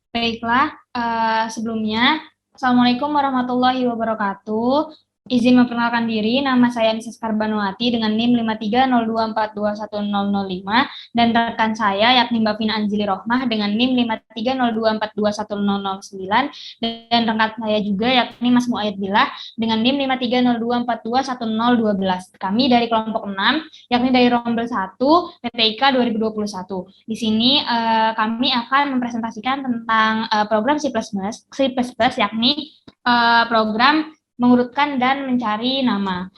Baiklah, sebelumnya, Assalamualaikum warahmatullahi wabarakatuh. Izin memperkenalkan diri, nama saya Anissa Skarbanuati dengan NIM 53024210005 dan rekan saya yakni Mbak Vina Anjili Rohmah dengan NIM 53024211009 dan rekan saya juga yakni Mas Muayyad Billah dengan NIM 53024211012. Kami dari kelompok 6 yakni dari Rombel 1 PTIK 2021. Di sini kami akan mempresentasikan tentang program C++, yakni program mengurutkan dan mencari nama.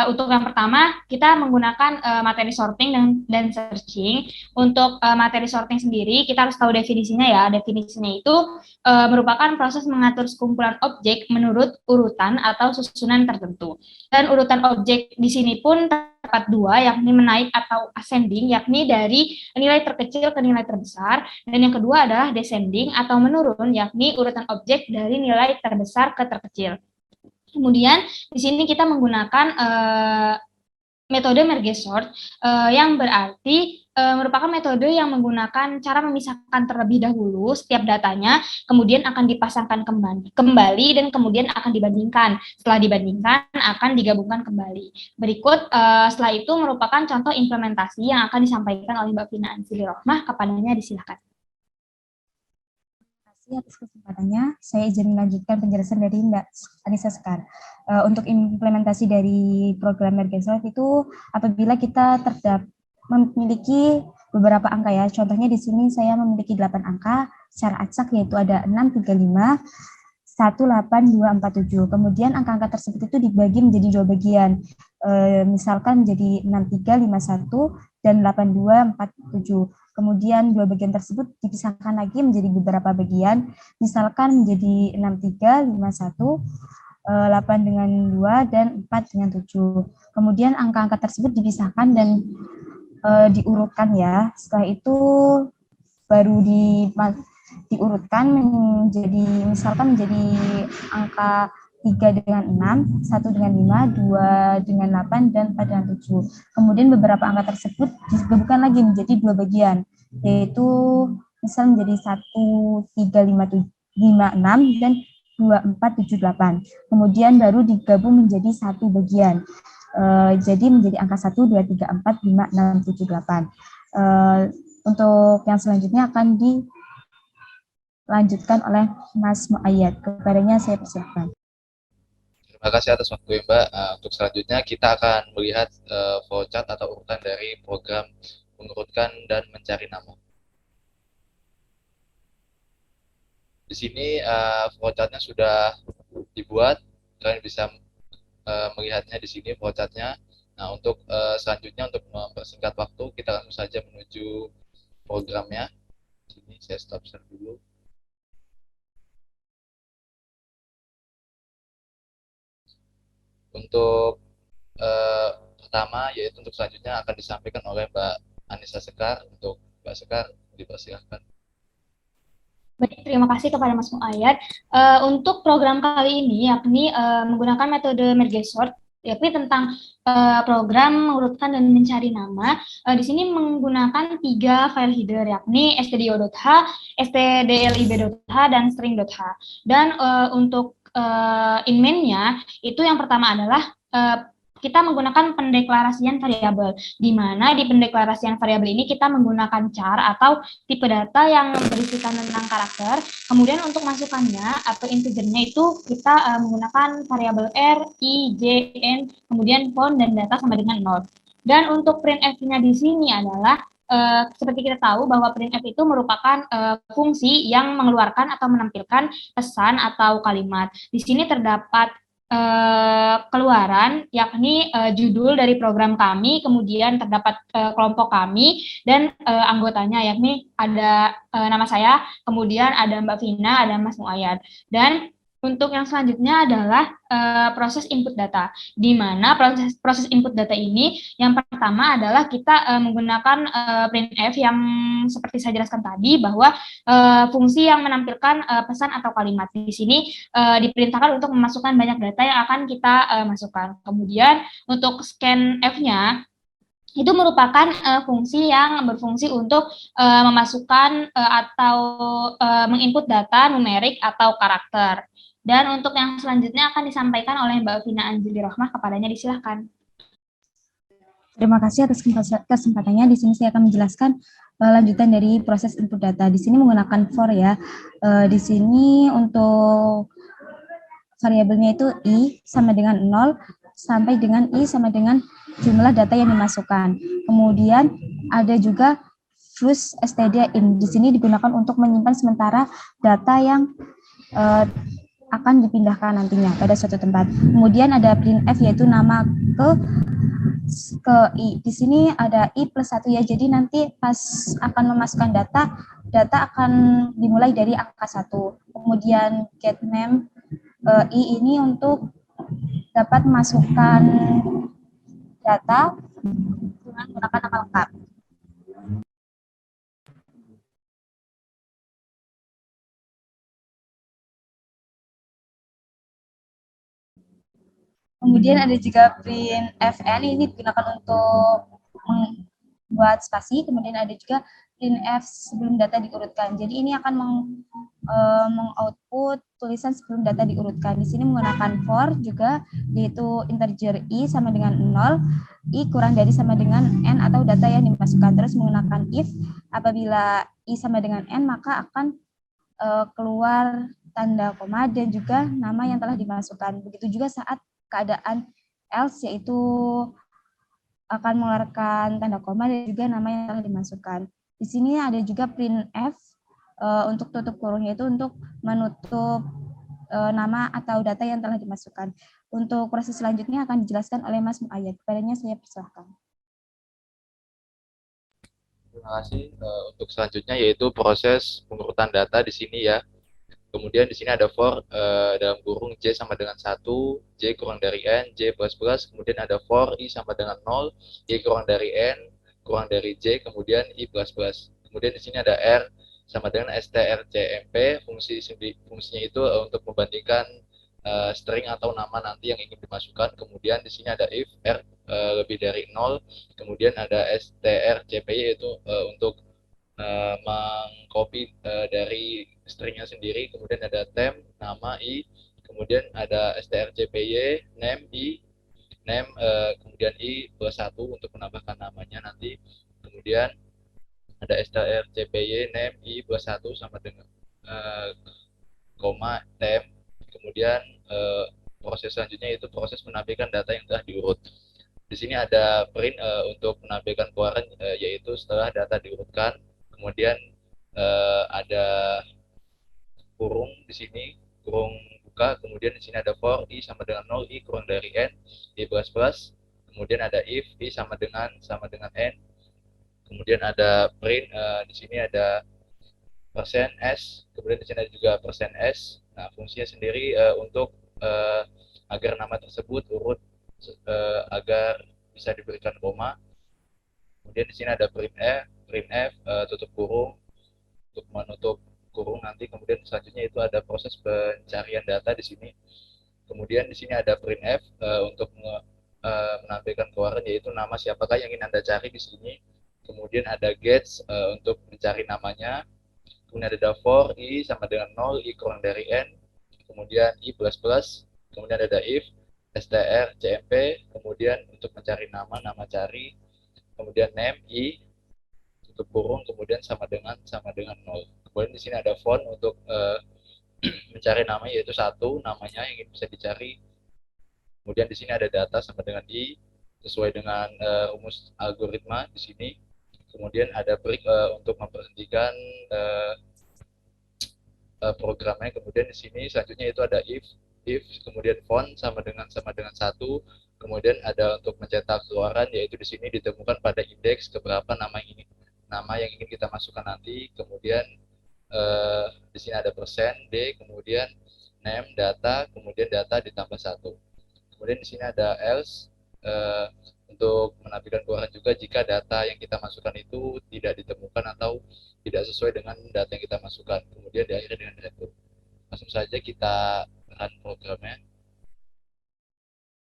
Untuk yang pertama, kita menggunakan materi sorting dan searching. Untuk materi sorting sendiri, kita harus tahu definisinya ya. Definisinya itu merupakan proses mengatur sekumpulan objek menurut urutan atau susunan tertentu. Dan urutan objek di sini pun terdapat dua, yakni menaik atau ascending, yakni dari nilai terkecil ke nilai terbesar. Dan yang kedua adalah descending atau menurun, yakni urutan objek dari nilai terbesar ke terkecil. Kemudian di sini kita menggunakan metode merge sort yang berarti merupakan metode yang menggunakan cara memisahkan terlebih dahulu setiap datanya, kemudian akan dipasangkan kembali dan kemudian akan dibandingkan. Setelah dibandingkan akan digabungkan kembali. Berikut setelah itu merupakan contoh implementasi yang akan disampaikan oleh Mbak Vina Anjili Rohmah. Kepadanya disilakan. Atas kesempatannya, saya izin melanjutkan penjelasan dari Mbak Anissa Sekar. Untuk implementasi dari program merge sort itu apabila kita memiliki beberapa angka ya. Contohnya di sini saya memiliki 8 angka secara acak, yaitu ada 6, 3, 5, 1, 8, 2, 4, 7. Kemudian angka-angka tersebut itu dibagi menjadi dua bagian. Misalkan menjadi 6, 3, 5, 1, dan 8, 2, 4, 7. Kemudian dua bagian tersebut dipisahkan lagi menjadi beberapa bagian, misalkan menjadi 6, 3, 5, 1, 8 dengan 2, dan 4 dengan 7. Kemudian angka-angka tersebut dipisahkan dan diurutkan ya. Setelah itu baru diurutkan menjadi, misalkan menjadi angka 3 dengan 6, 1 dengan 5, 2 dengan 8, dan 4 dengan 7. Kemudian beberapa angka tersebut digabungkan lagi menjadi dua bagian, yaitu misal menjadi 1, 3, 5, 6, dan 2, 4, 7, 8. Kemudian baru digabung menjadi satu bagian. Jadi menjadi angka 1, 2, 3, 4, 5, 6, 7, 8. Untuk yang selanjutnya akan dilanjutkan oleh Mas Muayyad. Kepadanya saya persilahkan. Terima kasih atas waktu Mbak. Untuk selanjutnya kita akan melihat flowchart atau urutan dari program mengurutkan dan mencari nama. Di sini flowchartnya sudah dibuat, kalian bisa melihatnya di sini flowchartnya. Nah, untuk selanjutnya untuk mempersingkat waktu, kita langsung saja menuju programnya. Di sini saya stop share dulu. Untuk pertama, yaitu untuk selanjutnya akan disampaikan oleh Mbak Anissa Sekar. Untuk Mbak Sekar, dipersilahkan. Baik, terima kasih kepada Mas Muayyad. Untuk program kali ini, yakni menggunakan metode merge sort, yakni tentang program mengurutkan dan mencari nama. Di sini menggunakan 3 file header, yakni stdio.h, stdlib.h, dan string.h. Dan untuk in main-nya, itu yang pertama adalah kita menggunakan pendeklarasian variabel, di mana di pendeklarasian variabel ini kita menggunakan char atau tipe data yang berisikan tentang karakter. Kemudian untuk masukannya atau integernya itu kita menggunakan variabel r, i, j, n, kemudian font dan data sama dengan 0. Dan untuk printf-nya di sini adalah seperti kita tahu bahwa printf itu merupakan fungsi yang mengeluarkan atau menampilkan pesan atau kalimat. Di sini terdapat keluaran, yakni judul dari program kami, kemudian terdapat kelompok kami, dan anggotanya, yakni ada nama saya, kemudian ada Mbak Vina, ada Mas Muayyad. Dan untuk yang selanjutnya adalah proses input data, di mana proses input data ini yang pertama adalah kita menggunakan printf yang seperti saya jelaskan tadi, bahwa fungsi yang menampilkan pesan atau kalimat. Di sini diperintahkan untuk memasukkan banyak data yang akan kita masukkan. Kemudian untuk scanf-nya itu merupakan fungsi yang berfungsi untuk memasukkan atau menginput data numerik atau karakter. Dan untuk yang selanjutnya akan disampaikan oleh Mbak Vina Anjeli Rohmah, kepadanya disilahkan. Terima kasih atas kesempatannya. Di sini saya akan menjelaskan lanjutan dari proses input data. Di sini menggunakan for ya. Di sini untuk variabelnya itu i sama dengan 0 sampai dengan i sama dengan jumlah data yang dimasukkan. Kemudian ada juga flush std in. Di sini digunakan untuk menyimpan sementara data yang akan dipindahkan nantinya pada suatu tempat. Kemudian ada printf yaitu nama ke i. Di sini ada i plus 1 ya. Jadi nanti pas akan memasukkan data akan dimulai dari angka 1. Kemudian get name i ini untuk dapat memasukkan data dengan menggunakan nama lengkap. Kemudian ada juga print fn, ini digunakan untuk membuat spasi. Kemudian ada juga print f sebelum data diurutkan. Jadi ini akan mengoutput tulisan sebelum data diurutkan. Di sini menggunakan for juga, yaitu integer i sama dengan 0, i kurang dari sama dengan n atau data yang dimasukkan. Terus menggunakan if, apabila i sama dengan n maka akan keluar tanda koma dan juga nama yang telah dimasukkan. Begitu juga saat keadaan else, yaitu akan mengeluarkan tanda koma dan juga nama yang telah dimasukkan. Di sini ada juga printf untuk tutup kurung, yaitu untuk menutup nama atau data yang telah dimasukkan. Untuk proses selanjutnya akan dijelaskan oleh Mas Muayyad. Kepadanya saya persilahkan. Terima kasih. Untuk selanjutnya yaitu proses pengurutan data di sini ya. Kemudian di sini ada for dalam kurung j sama dengan 1, j kurang dari n, j plus plus, kemudian ada for i sama dengan 0, i kurang dari n, kurang dari j, kemudian i plus plus. Kemudian di sini ada r sama dengan strcmp, fungsinya itu untuk membandingkan string atau nama nanti yang ingin dimasukkan. Kemudian di sini ada if r lebih dari 0, kemudian ada strcpy yaitu untuk mengcopy dari stringnya sendiri. Kemudian ada temp, nama i, kemudian ada strcpy, name i, name kemudian i plus 1 untuk menambahkan namanya nanti. Kemudian ada strcpy, name i plus 1 sama dengan koma temp. Kemudian proses selanjutnya itu proses menampilkan data yang telah diurut. Di sini ada print untuk menampilkan keluaran yaitu setelah data diurutkan. Kemudian ada kurung di sini, kurung buka. Kemudian di sini ada for i sama dengan 0, i kurang dari n, i plus plus. Kemudian ada if i sama dengan n. Kemudian ada print di sini ada persen %s. Kemudian di sini ada juga persen %s. Nah, fungsinya sendiri untuk agar nama tersebut urut agar bisa diberikan koma. Kemudian di sini ada printf tutup kurung untuk menutup kurung nanti. Kemudian selanjutnya itu ada proses pencarian data di sini. Kemudian di sini ada printf untuk menampilkan keluaran yaitu nama siapakah yang ingin Anda cari di sini. Kemudian ada gets untuk mencari namanya. Kemudian ada for i sama dengan 0, i kurang dari n. Kemudian i plus plus. Kemudian ada if strcmp. Kemudian untuk mencari nama cari. Kemudian name i tutup kurung, kemudian sama dengan 0. Kemudian di sini ada font untuk mencari nama yaitu 1 namanya yang ingin bisa dicari. Kemudian di sini ada data sama dengan i sesuai dengan rumus algoritma di sini. Kemudian ada break untuk memberhentikan programnya. Kemudian di sini selanjutnya itu ada if kemudian font sama dengan 1. Kemudian ada untuk mencetak keluaran yaitu di sini ditemukan pada indeks keberapa nama yang ingin kita masukkan nanti. Kemudian di sini ada persen d, kemudian name data, kemudian data ditambah 1. Kemudian di sini ada else untuk menampilkan keluaran juga jika data yang kita masukkan itu tidak ditemukan atau tidak sesuai dengan data yang kita masukkan. Kemudian diakhiri dengan return. Langsung saja kita run programnya.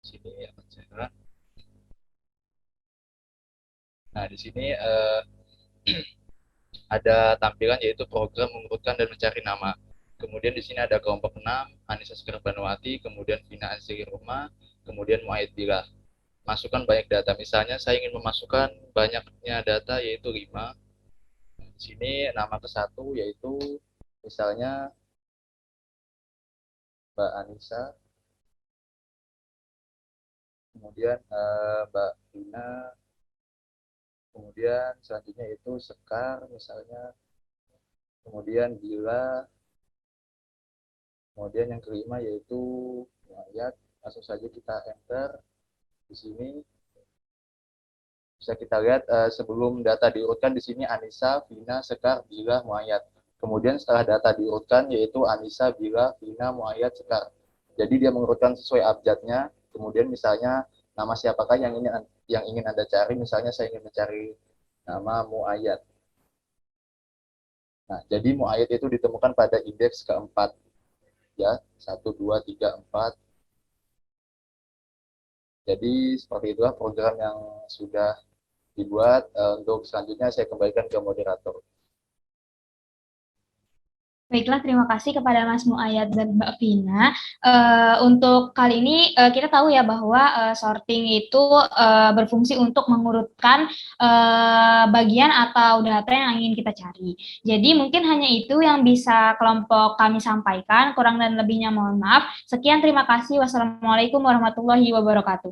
Sini akan saya run. Nah, di sini ada tampilan yaitu program mengurutkan dan mencari nama. Kemudian di sini ada kelompok 6, Anissa Sekarbanwati, kemudian Vina Ansiri Roma, kemudian Muaid Billah. Masukkan banyak data. Misalnya saya ingin memasukkan banyaknya data yaitu 5. Di sini nama ke satu yaitu misalnya Mbak Anissa, kemudian Mbak Vina, kemudian selanjutnya itu Sekar misalnya, kemudian Bila, kemudian yang kelima yaitu Ayat. Langsung saja kita enter di sini. Bisa kita lihat sebelum data diurutkan di sini Anissa, Vina, Sekar, Bila, Muayat. Kemudian setelah data diurutkan yaitu Anissa, Bila, Vina, Muayat, Sekar. Jadi dia mengurutkan sesuai abjadnya. Kemudian misalnya nama siapakah yang ingin Anda cari? Misalnya saya ingin mencari nama Muayat. Nah, jadi Muayat itu ditemukan pada indeks keempat, ya, 1, 2, 3, 4. Jadi seperti itulah program yang sudah dibuat. Untuk selanjutnya saya kembalikan ke moderator. Baiklah, terima kasih kepada Mas Muayat dan Mbak Vina. Untuk kali ini kita tahu ya bahwa sorting itu berfungsi untuk mengurutkan bagian atau data yang ingin kita cari. Jadi mungkin hanya itu yang bisa kelompok kami sampaikan. Kurang dan lebihnya mohon maaf. Sekian, terima kasih. Wassalamualaikum warahmatullahi wabarakatuh.